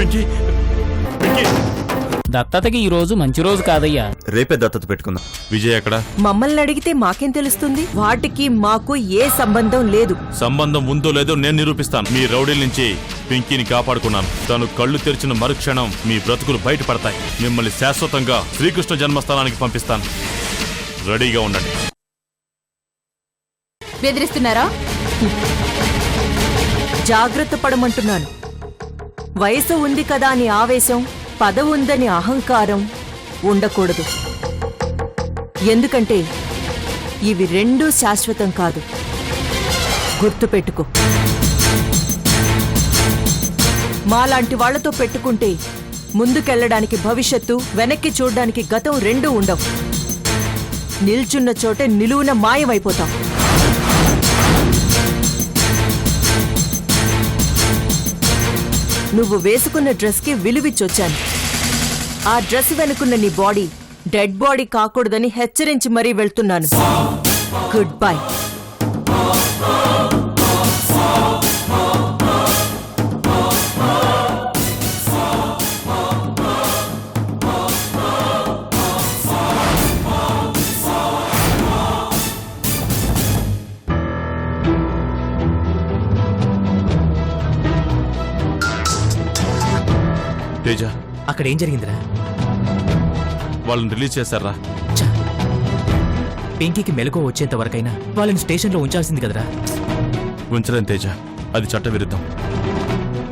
పింకీ పింకీ దత్తతకి ఈ రోజు మంచి రోజు కాదయ్యా. రేపే దత్తత పెట్టుకుందాం. విజయ్ ఎక్కడ? మమ్మల్ని అడిగితే మాకేం తెలుస్తుంది? వాటికి మాకు ఏ సంబంధం లేదు. సంబంధం ఉందో లేదో నేను నిరూపిస్తాను. మీ రౌడీల నుంచి పింకీని కాపాడుకున్నాను. తను కళ్ళు తెరిచిన మరుక్షణం మీ బ్రతుకులు బయటపడతాయి. మిమ్మల్ని శాశ్వతంగా శ్రీకృష్ణ జన్మస్థానానికి పంపిస్తాను. రెడీగా ఉండండి. బెదిరిస్తున్నారా? జాగ్రత్త పడమంటున్నాను. వయసు ఉంది కదా అని ఆవేశం, పదవి ఉందని అహంకారం ఉండకూడదు. ఎందుకంటే ఇవి రెండూ శాశ్వతం కాదు. గుర్తుపెట్టుకో. మాలాంటి వాళ్లతో పెట్టుకుంటే ముందుకెళ్లడానికి భవిష్యత్తు, వెనక్కి చూడ్డానికి గతం రెండూ ఉండవు. నిల్చున్న చోటే నిలువున మాయమైపోతాం. నువ్వు వేసుకున్న డ్రెస్కి విలువిచ్చొచ్చాను. ఆ డ్రెస్ వెనుకున్న నీ బాడీ డెడ్ బాడీ కాకూడదని హెచ్చరించి మరీ వెళ్తున్నాను. Good bye. తేజ, అక్కడ ఏం జరిగిందిరా? వాళ్ళని రిలీజ్ చేశారా? పింకీకి మెలకువ వచ్చేంత వరకైనా వాళ్ళని స్టేషన్లో ఉంచాల్సింది కదరా. ఉంచలేం తేజ, అది చట్టవిరుద్ధం.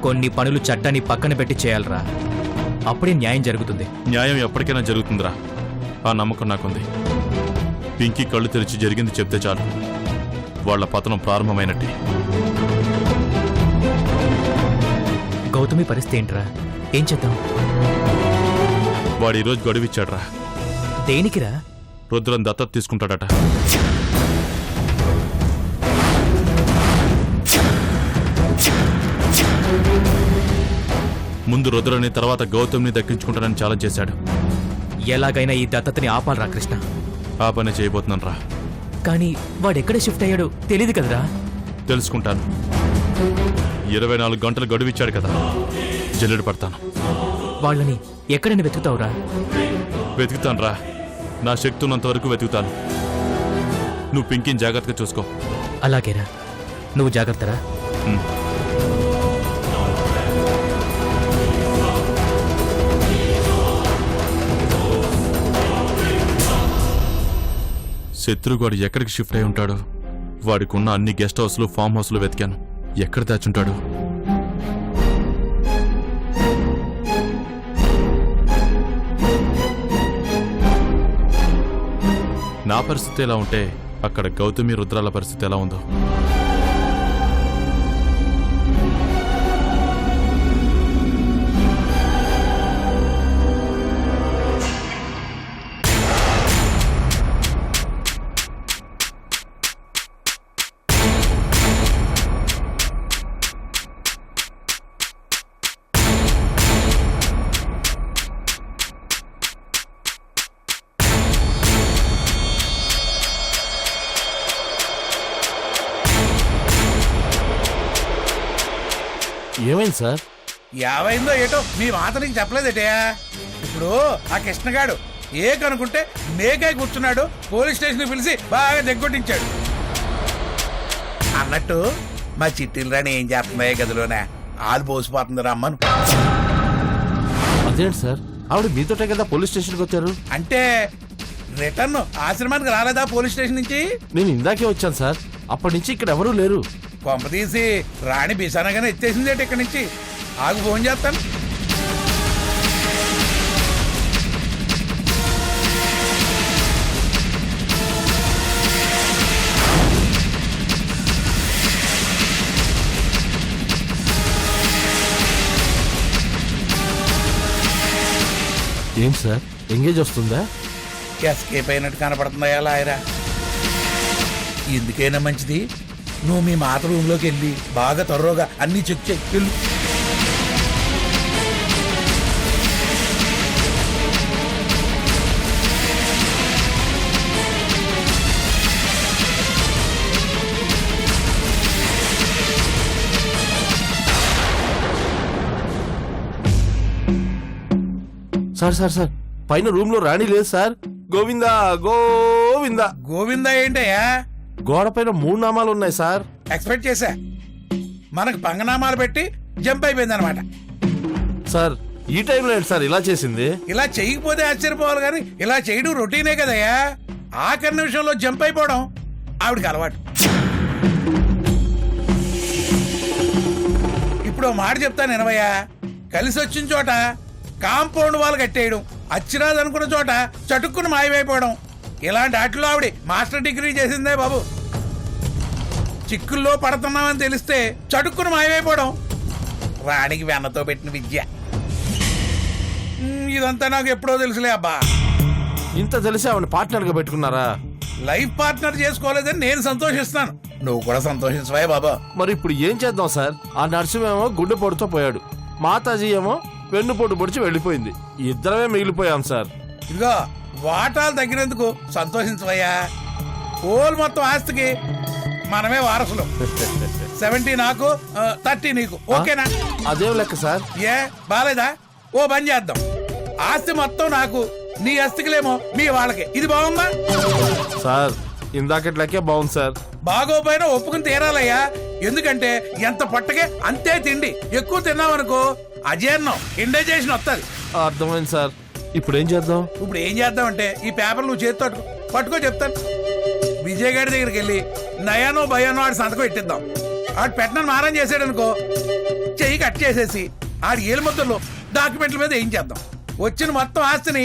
కొన్ని పనులు చట్టాన్ని పక్కన పెట్టి చేయాలరా. అప్పుడే న్యాయం జరుగుతుంది. న్యాయం ఎప్పటికైనా జరుగుతుందిరా. ఆ నమ్మకం నాకుంది. పింకీ కళ్ళు తెరిచి జరిగింది చెప్తే చాలు, వాళ్ల పతనం ప్రారంభమైనట్టే. గౌతమి పరిస్థితి ఏంట్రా? ఏం చేద్దాం? వాడు ఈరోజు గడువిచ్చాడ్రా. దేనికిరా? రుద్రం దత్తత తీసుకుంటాడట. ముందు రుద్రని, తర్వాత గౌతమ్ని దక్కించుకుంటానని ఛాలెంజ్ చేశాడు. ఎలాగైనా ఈ దత్తతని ఆపాలరా కృష్ణ. ఆ పని చేయబోతున్నాను రా. కానీ వాడెక్కడ షిఫ్ట్ అయ్యాడో తెలియదు కదరా. తెలుసుకుంటాను. 24 గంటలు గడువిచ్చాడు కదా, జల్లెడు పడతాను. వాళ్ళని ఎక్కడైనా వెతుకుతావురా? వెతుకుతాను రా. నా శక్తి ఉన్నంత వరకు వెతుకుతాను. నువ్వు పింకీని జాగ్రత్తగా చూసుకో. అలాగేరా, నువ్వు జాగ్రత్తరా. శత్రుగాడు ఎక్కడికి షిఫ్ట్ అయి ఉంటాడు? వాడికి ఉన్న అన్ని గెస్ట్ హౌస్లు, ఫామ్ హౌస్లు వెతికాను. ఎక్కడ దాచుంటాడు? నా పరిస్థితి ఎలా ఉంటే అక్కడ గౌతమి, రుద్రాల పరిస్థితి ఎలా ఉందో. ఏమైంది సార్? ఏమైందో ఏటో మీ మాట నీకు చెప్పలేదటే. ఇప్పుడు ఆ కృష్ణగాడు ఏ కనుకుంటే మేకాయ కూర్చున్నాడు, పోలీస్ స్టేషన్ పిలిచి బాగా దగ్గొట్టించాడు. అన్నట్టు మా చిట్టిల్ రాని ఏం చేస్తున్నాయో గదిలోనే ఆలు పోసిపోతుంది రమ్మను. అదేంటి సార్, ఆవిడ మీతోటే కదా పోలీస్ స్టేషన్కి వచ్చారు? అంటే రిటర్న్ ఆశ్రమానికి రాలేదా పోలీస్ స్టేషన్ నుంచి? నేను ఇందాకే వచ్చాను సార్. అప్పటి నుంచి ఇక్కడ ఎవరూ లేరు. కొంప తీసి రాణి బిసానగానే ఎత్తేసిందేటి ఇక్కడి నుంచి. ఆగు, ఫోన్ చేస్తాను. ఏం సార్, ఎంగేజ్ వస్తుందా? ఎస్కేప్ అయినట్టు కనపడుతుందా లాయరా? ఎందుకైనా మంచిది నువ్వు మీ మాత రూమ్లోకి వెళ్ళి బాగా త్వరగా అన్ని చెక్ వెళ్ళు. సార్ సార్ సార్ పైన రూమ్ లో రాణి లేదు సార్. గోవిందా గోవిందా. గోవిందా ఏంటయ్యా? గోడ పైన 3 నామాలు ఉన్నాయి సార్. ఎక్స్పెక్ట్ చేశా. మనకు పంగనామాలు పెట్టి జంప్ అయిపోయింది అనమాట. సార్ ఈ టైంలో ఏంటి సార్ ఇలా చేసింది? ఇలా చేయకపోతే ఆశ్చర్యపోవాలి కానీ ఇలా చేయడం రొటీనే కదయ్యా. ఆఖరి నిమిషంలో జంప్ అయిపోవడం ఆవిడికి అలవాటు. ఇప్పుడు ఓ మాట చెప్తాను వినవయ్యా. కలిసి వచ్చిన చోట కాంపౌండ్ వాళ్ళు కట్టేయడం, అచ్చిరాదు అనుకున్న చోట చటుక్కుని మాయమైపోవడం, ఇలాంటి ఆటలో ఆవిడ మాస్టర్ డిగ్రీ చేసిందే బాబు. చిక్కుల్లో పడుతున్నామని తెలిస్తే చటుక్కుని మాయమైపోవడం రాణికి వెన్నతో పెట్టిన విద్య. ఇదంతా నాకు ఎప్పుడో తెలుసులే అబ్బా. ఇంత తెలిసి ఆవిడ పార్ట్నర్ గా పెట్టుకున్నారా? లైఫ్ పార్ట్నర్ చేసుకోలేదని నేను సంతోషిస్తున్నాను. నువ్వు కూడా సంతోషించవా బాబా? మరి ఇప్పుడు ఏం చేద్దాం సార్? ఆ నర్సింహేమో గుండెపోటుతో పోయాడు, మాతాజీ ఏమో వెన్నుపోటు పొడిచి వెళ్ళిపోయింది. ఇద్దరమే మిగిలిపోయాం సార్. ఇదిగో వాటాలు తగ్గినందుకు సంతోషించవయ్యా. ఓల్ మొత్తం ఆస్తికి మనమే వారసులు. 70 నాకు, 30 నీకు. ఓకేనా? అదేం లెక్క సార్? ఏ బాలేదా? ఓ పని చేద్దాం. ఆస్తి మొత్తం నాకు, నీ ఆస్తికిలేమో మీ వాళ్ళకి. ఇది బాగుందా? సార్ ఇందాకట్లకే బాగుంది సార్. బాగోపోయినా ఒప్పుకుని తీరాలయ్యా. ఎందుకంటే ఎంత పట్టకే అంతే తిండి. ఎక్కువ తిన్నావనుకో అజీర్ణం, ఇండైజేషన్ వస్తుంది. అర్థమైంది సార్. ఇప్పుడు ఏం చేద్దాం? ఇప్పుడు ఏం చేద్దామంటే ఈ పేపర్ నువ్వు చేతితో పట్టుకో చెప్తాను. విజయ్ గారి దగ్గరికి వెళ్ళి నయానో భయానో ఆడి సంతకం పెట్టిద్దాం. ఆడు పెట్టనని మారం చేసాడు అనుకో, చెయ్యి కట్ చేసేసి ఆడి ఏలు ముద్దలో డాక్యుమెంట్ల మీద ఏం చేద్దాం. వచ్చిన మొత్తం ఆస్తిని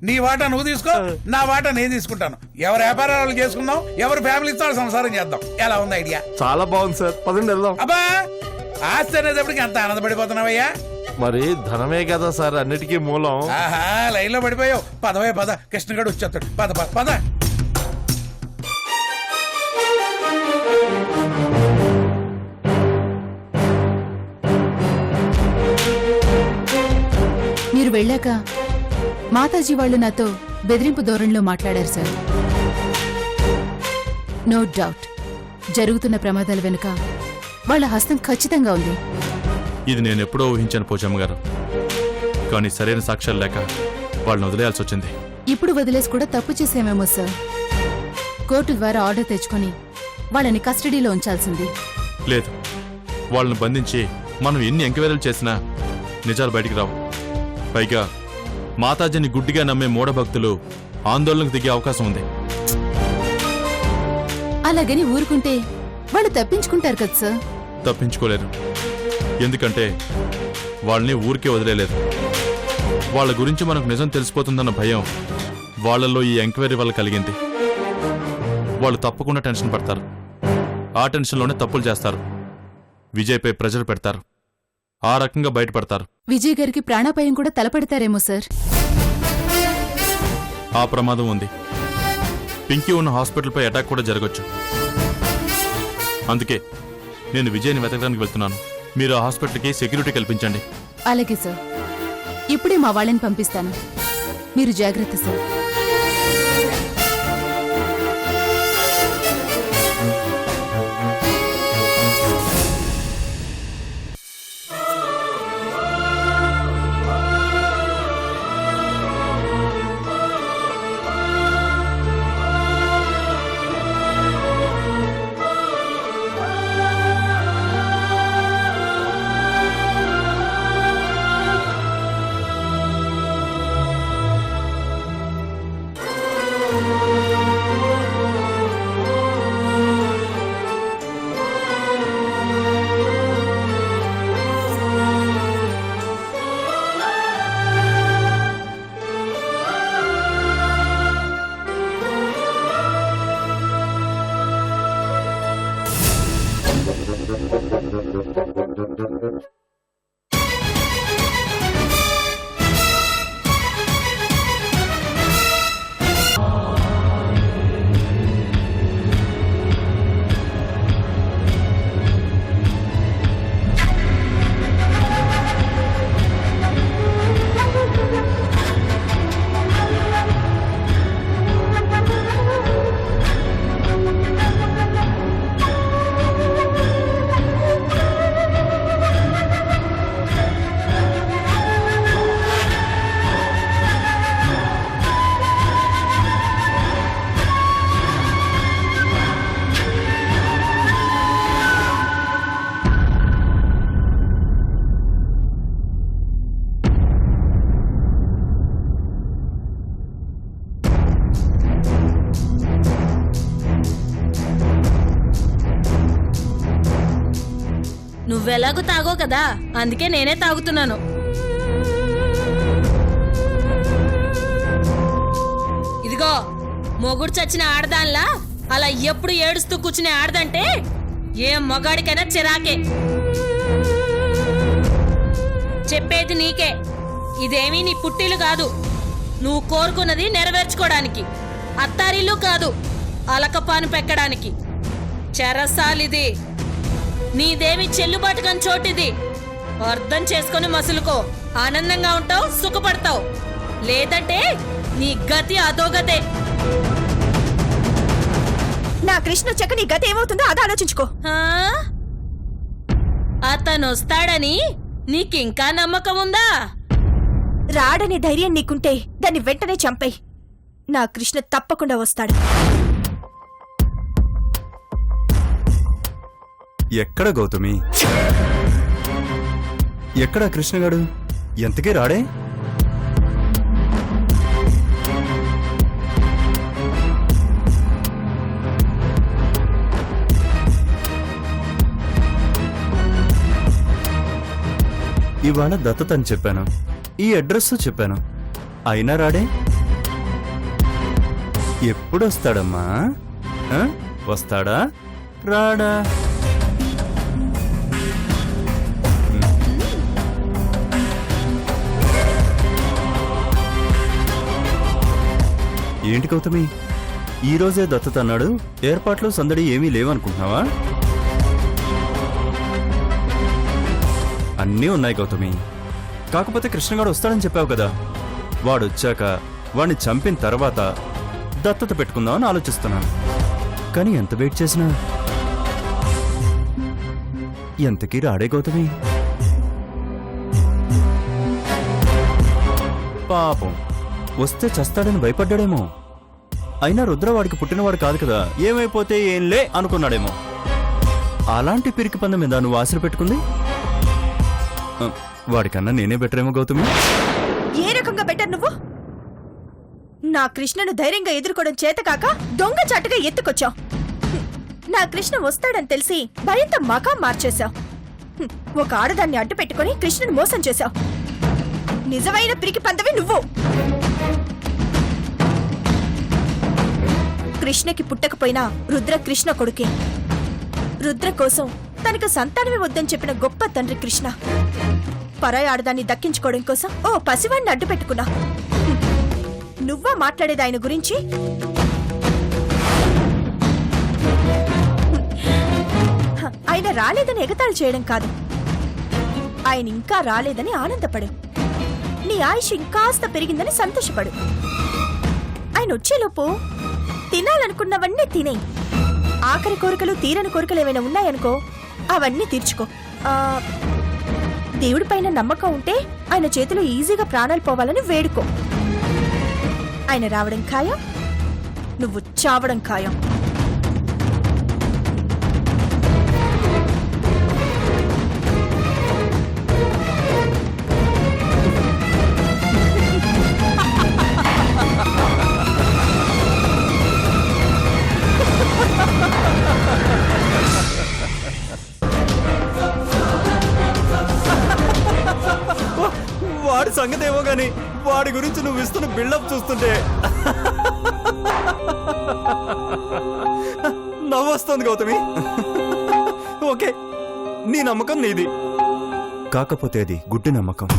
నీ వాటా నువ్వు తీసుకో, నా వాటా నేను తీసుకుంటాను. ఎవరు వ్యాపారాలు చేసుకుందాం, ఎవరు ఫ్యామిలీతో సంసారం చేద్దాం. ఎలా ఉంది ఐడియా? చాలా బాగుంది సార్. పదండి వెళ్దాం. అబ్బా ఆస్తి అనేటప్పటికి ఎంత ఆనందపడిపోతున్నావయ్యా. మరి ధనమే కదా సార్ అన్నిటికీ మూలం. ఆహా లైన్ లో పడిపోయావు. పదవే పద, కృష్ణగాడు వచ్చేస్తాడు. పద పద పద. మీరు వెళ్ళాక మాతాజీ వాళ్ళు నాతో బెదిరింపు ధోరణిలో మాట్లాడారు సార్. నో డౌట్ జరుగుతున్న ప్రమాదాల వెనుక వాళ్ళ హస్తం ఖచ్చితంగా ఉంది. ఇది నేను ఎప్పుడో ఊహించాను పోచమ్మ గారు. కానీ సరైన సాక్ష్యాలు లేక వాళ్ళని వదిలేయాల్సి వచ్చింది. ఇప్పుడు వదిలేసి కూడా తప్పు చేసామేమో సార్. కోర్టు ద్వారా ఆర్డర్ తెచ్చుకొని వాళ్ళని కస్టడీలో ఉంచాల్సింది. లేదు, వాళ్ళని బంధించి మనం ఎన్ని ఎంక్వైరీలు చేసినా నిజాలు బయటికి రావు. పైగా మాతాజీని గుడ్డిగా నమ్మే మూఢభక్తులు ఆందోళనకు దిగే అవకాశం ఉంది. అలాగని ఊరుకుంటే వాళ్ళు తప్పించుకుంటారు కదా సార్. తప్పించుకోలేరు. ఎందుకంటే వాళ్ళని ఊరికే వదిలేలేదు. వాళ్ళ గురించి మనకు నిజం తెలిసిపోతుందన్న భయం వాళ్ళల్లో ఈ ఎంక్వైరీ వల్ల కలిగింది. వాళ్ళు తప్పకుండా టెన్షన్ పడతారు. ఆ టెన్షన్లోనే తప్పులు చేస్తారు. విజయ్పై ప్రెజర్ పెడతారు. ఆ రకంగా బయటపడతారు. విజయ్ గారికి ప్రాణాపాయం కూడా తలపెడతారేమో సార్. ఆ ప్రమాదం ఉంది. పింకీ ఉన్న హాస్పిటల్పై అటాక్ కూడా జరగచ్చు. అందుకే నేను విజయ్ని వెతకడానికి వెళ్తున్నాను. మీరు ఆ హాస్పిటల్కి సెక్యూరిటీ కల్పించండి. అలాగే సార్. ఇప్పుడే మా వాళ్ళని పంపిస్తాను. మీరు జాగ్రత్త సార్. నువ్వెలాగూ తాగో కదా, అందుకే నేనే తాగుతున్నాను. ఇదిగో, మొగుడు చచ్చిన ఆడదాన్లా అలా ఎప్పుడు ఏడుస్తూ కూర్చునే ఆడదంటే ఏ మగాడికైనా చిరాకే. చెప్పేది నీకే, ఇదేమీ నీ పుట్టిల్లు కాదు. నువ్వు కోరుకున్నది నెరవేర్చుకోవడానికి. అత్తారిల్లు కాదు, అలకపాను పెక్కడానికి. చెరసాలిది. నీదేమి చెల్లుబాటు కాని చోటిది. అర్థం చేసుకుని మసులుకో. ఆనందంగా ఉంటావు, సుఖపడతావు. లేదంటే నీ గతి అదోగతే. నా కృష్ణ చెక్క నీ గతి ఏమవుతుందో అది ఆలోచించుకో. అతను వస్తాడని నీకింకా నమ్మకం ఉందా? రాడనే ధైర్యం నీకుంటే దాన్ని వెంటనే చంపేయ్. నా కృష్ణ తప్పకుండా వస్తాడు. ఎక్కడ గౌతమి? ఎక్కడ కృష్ణగాడు? ఎంతకీ రాడే? ఇవాళ దత్తత అని చెప్పాను, ఈ అడ్రస్ చెప్పాను, అయినా రాడే. ఎప్పుడొస్తాడమ్మా? వస్తాడా రాడా? ఏంటి గౌతమి, ఈరోజే దత్తత అన్నాడు, ఏర్పాట్లు సందడి ఏమీ లేవనుకుంటున్నావా? అన్నీ ఉన్నాయి గౌతమి, కాకపోతే కృష్ణగాడు వస్తాడని చెప్పావు కదా. వాడొచ్చాక వాడిని చంపిన తర్వాత దత్తత పెట్టుకుందామని ఆలోచిస్తున్నాను. కానీ ఎంత వెయిట్ చేసినా ఎంతకీ రాడే గౌతమి. పాపం, వస్తే చస్తాడని భయపడ్డాడేమో. అయినా రుద్రవాడికి పుట్టినవాడు కాదు కదా, ఏమైపోతే ఏంలే అనుకున్నాడేమో. అలాంటి పిరికి పందెం మీద నువ్వు ఆశలు పెట్టుకుంది. వాడికన్నా నేనే బెటరేమో గౌతమి. ఏ రకంగా బెటర్ నువ్వు? నా కృష్ణను ధైర్యంగా ఎదుర్కోవడం చేతకాక దొంగ చాటుగా ఎత్తుకొచ్చావు. నా కృష్ణ వస్తాడని తెలిసి భయంతో మకాం మార్చేశావు. ఒక ఆడదాన్ని అడ్డు పెట్టుకుని కృష్ణను మోసం చేశావు. నిజమైన పిరికి పందవి నువ్వు. కృష్ణకి పుట్టకపోయినా రుద్ర కృష్ణ కొడుకే. రుద్ర కోసం తనకు సంతానమే వద్దని చెప్పిన గొప్ప తండ్రి కృష్ణ. పరాయి ఆడదాన్ని దక్కించుకోవడం కోసం ఓ పసివాణ్ణి అడ్డు పెట్టుకున్నా. నువ్వా మాట్లాడేది ఆయన గురించి? ఆయన రాలేదని ఎగతాళి చేయడం కాదు, ఆయన ఇంకా రాలేదని ఆనందపడు. నీ ఆయుష్ ఇంకాస్త పెరిగిందని సంతోషపడు. ఆయన వచ్చేలోపు తినాలనుకున్నవన్నీ తినేయి. ఆఖరి కోరికలు తీరని కోరికలు ఏమైనా ఉన్నాయనుకో, అవన్నీ తీర్చుకో. దేవుడిపైన నమ్మకం ఉంటే ఆయన చేతిలో ఈజీగా ప్రాణాలు పోవాలని వేడుకో. ఆయన రావడం ఖాయం, నువ్వు చావడం ఖాయం. వాడి సంగతి ఏమో గాని వాడి గురించి నువ్వు ఇస్తున్న బిల్డప్ చూస్తుంటే నవ్వొస్తుంది గౌతమి. ఓకే, నీ నమ్మకం నీది, కాకపోతే అది గుడ్డి నమ్మకం.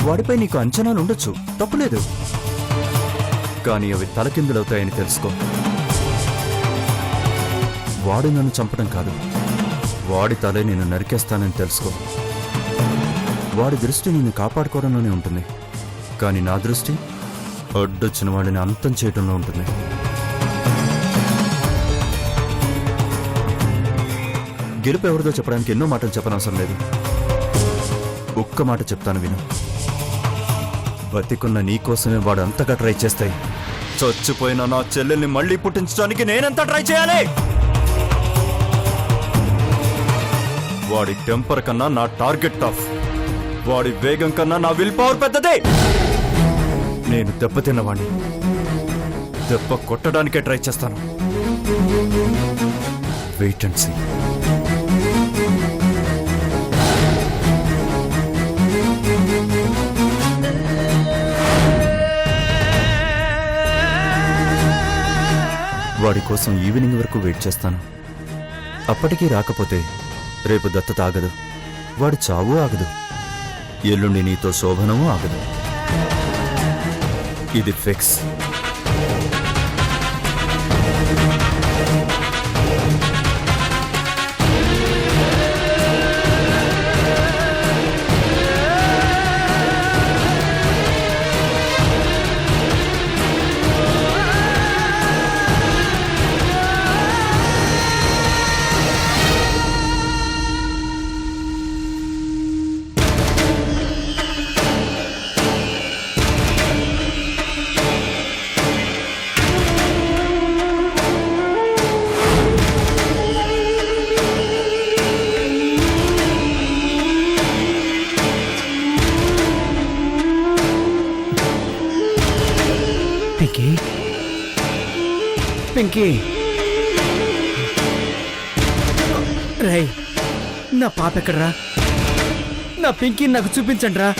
వాడిపై నీకు అంచనాలు ఉండొచ్చు, తప్పులేదు. కానీ అవి తలకిందులవుతాయని తెలుసుకో. వాడు నన్ను చంపడం కాదు, వాడి తలే నేను నరికేస్తానని తెలుసుకో. వాడి దృష్టి నిన్ను కాపాడుకోవడంలోనే ఉంటుంది, కానీ నా దృష్టి అడ్డొచ్చిన వాడిని అంతం చేయడంలో ఉంటుంది. గెలుపు ఎవరిదో చెప్పడానికి ఎన్నో మాటలు చెప్పనవసరం లేదు. ఒక్క మాట చెప్తాను విను. బతికున్న నీకోసమే వాడు అంతగా ట్రై చేస్తాయి. చచ్చిపోయిన నా చెల్లెల్ని మళ్ళీ పుట్టించడానికి నేనెంత ట్రై చేయాలి? వాడి టెంపర్ కన్నా నా టార్గెట్ టఫ్. వాడి వేగం కన్నా నా విల్ పవర్ పెద్దదే. నేను దెబ్బతిన్నవాణ్ణి, దెబ్బ కొట్టడానికే ట్రై చేస్తాను. Wait and see. వాడి కోసం ఈవినింగ్ వరకు వెయిట్ చేస్తాను. అప్పటికీ రాకపోతే రేపు దత్తత ఆగదు, వాడి చావు ఆగదు, ఎల్లుండి నీతో శోభనమూ ఆగదు. ఇది ఫిక్స్. పింకీ పింకీ రై, నా పాప ఎక్కడరా? నా పింకీ నాకు చూపించండి రా.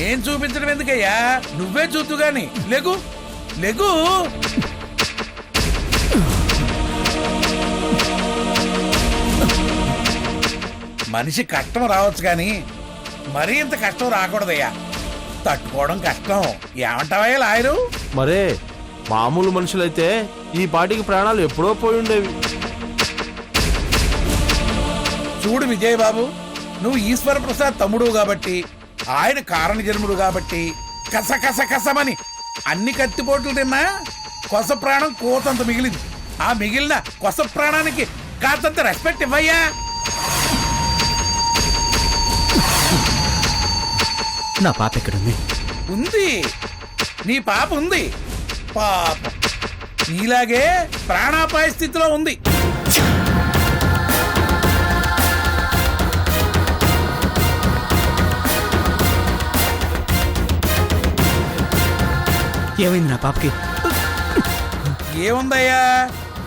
నేను చూపించడం ఎందుకయ్యా, నువ్వే చూద్దు గాని. లెగు లెగు. మనిషి కష్టం రావచ్చు కానీ మరీ ఇంత కష్టం రాకూడదయ్యా. తట్టుకోవడం కష్టం. ఏమంటావయ్యా లాయరు? మరే మామూలు మనుషులైతే ఈ పాటికి ప్రాణాలు ఎప్పుడో పోయి ఉండేవి. చూడు విజయబాబు, నువ్వు ఈశ్వర ప్రసాద్ తమ్ముడు కాబట్టి, ఆయన కారణ జన్ముడు కాబట్టి కస కస కసమని అన్ని కత్తిపోట్లు తిన్నా కొస ప్రాణం కోతంత మిగిలింది. ఆ మిగిలిన కొస ప్రాణానికి కాతంత రెస్పెక్ట్ ఇవ్వయ్యా. నా పాప ఎక్కడుంది? ఉంది, నీ పాప ఉంది. పాపం నీలాగే ప్రాణాపాయ స్థితిలో ఉంది. ఏమైంది నా పాపకి? ఏముందయ్యా,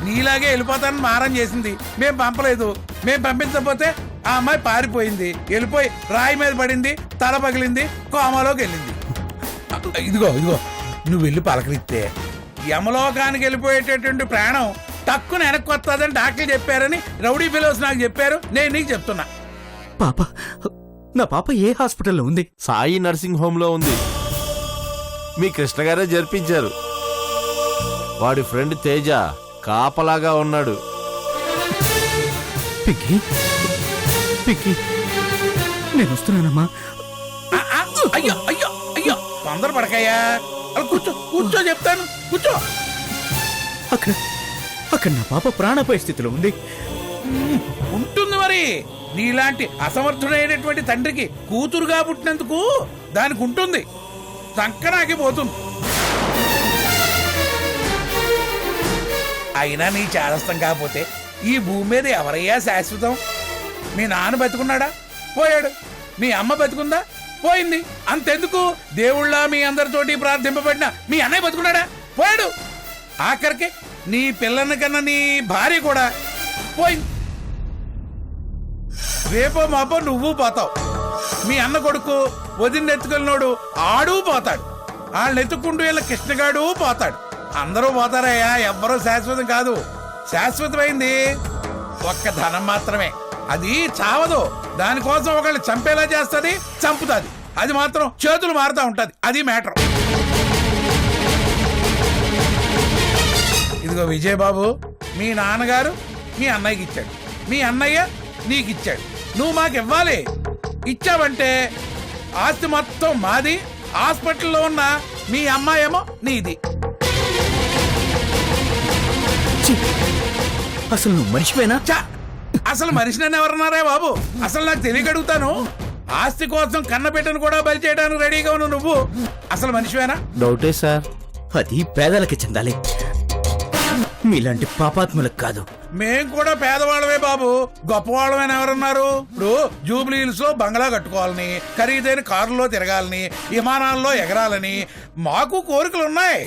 నీలాగే వెళ్ళిపోతానని మారం చేసింది. మేం పంపలేదు. మేం పంపించకపోతే ఆ అమ్మాయి పారిపోయింది. వెళ్ళిపోయి రాయి మీద పడింది, తల పగిలింది, కోమాలోకి వెళ్ళింది. ఇదిగో ఇదిగో, నువ్వు వెళ్ళి పలకరిస్తే యమలోకానికి వెళ్ళిపోయేటటువంటి ప్రాణం తక్కువ వెనక్కి వస్తుందని డాక్టర్లు చెప్పారని రౌడీ ఫెలోస్ నాకు చెప్పారు. నేను నీకు చెప్తున్నా. పాప, నా పాప ఏ హాస్పిటల్లో ఉంది? సాయి నర్సింగ్ హోమ్ లో ఉంది. మీ కృష్ణ గారే జరిపించారు. వాడి ఫ్రెండ్ తేజ కాపలాగా ఉన్నాడు. పింకీ పింకీ, నేను వస్తున్నానమ్మా. అయ్యో అయ్యో అయ్యో, తొందర పడకయ్యా. అలా కూర్చో కూర్చో, చెప్తాను కూర్చో. అక్కడ అక్కడ నా పాప ప్రాణాపాయ స్థితిలో ఉంది. ఉంటుంది మరి. నీలాంటి అసమర్థుడైనటువంటి తండ్రికి కూతురుగా పుట్టినందుకు దానికి ఉంటుంది. సంకనాకి పోతుంది. అయినా నీ చాదస్తం కాకపోతే ఈ భూమి మీద ఎవరయ్యా శాశ్వతం? మీ నాన్న బతుకున్నాడా? పోయాడు. మీ అమ్మ బతుకుందా? పోయింది. అంతెందుకు, దేవుళ్ళ మీ అందరితోటి ప్రార్థింపబడిన మీ అన్నయ్య బతుకున్నాడా? పోయాడు. ఆఖరికి నీ పిల్లని కన్నా నీ భార్య కూడా పోయింది. రేపో మాపో నువ్వు పోతావు. మీ అన్న కొడుకు వదిన ఎత్తుకెళ్ళినోడు ఆడు పోతాడు. వాళ్ళని ఎత్తుకుంటూ వెళ్ళిన కృష్ణగాడు పోతాడు. అందరూ పోతారయ్యా, ఎవ్వరూ శాశ్వతం కాదు. శాశ్వతమైంది ఒక్క ధనం మాత్రమే. అది చావదు. దానికోసం ఒకళ్ళు చంపేలా చేస్తుంది, చంపుతుంది. అది మాత్రం చేతులు మారుతూ ఉంటది. అది మ్యాటర్. ఇదిగో విజయబాబు, మీ నాన్నగారు మీ అన్నయ్యకి ఇచ్చాడు, మీ అన్నయ్య నీకు ఇచ్చాడు. నువ్వు మాకు ఇవ్వాలి. ఇచ్చావంటే ఆస్తి మొత్తం మాది. హాస్పిటల్లో ఉన్న మీ అమ్మాయేమో నీది. అసలు నువ్వు మర్చిపోయినా? అసలు మనిషినని ఎవరన్నారా బాబు? అసలు నాకు తెలియగడుగుతాను. ఆస్తి కోసం కన్నబిడ్డను కూడా బలి చేయడానికి రెడీగా ఉన్న నువ్వు అసలు మనిషివేనా? డౌటే సార్. అది పేదలకి చెందాలి, మీలాంటి పాపాత్ములకు కాదు. మేం కూడా పేదవాళ్ళమే బాబు, గొప్పవాళ్ళమైనా ఎవరున్నారు? ఇప్పుడు జూబ్లీ హిల్స్ లో బంగ్లా కట్టుకోవాలని, ఖరీదైన కారులో తిరగాలని, విమానాల్లో ఎగరాలని మాకు కోరికలు ఉన్నాయి.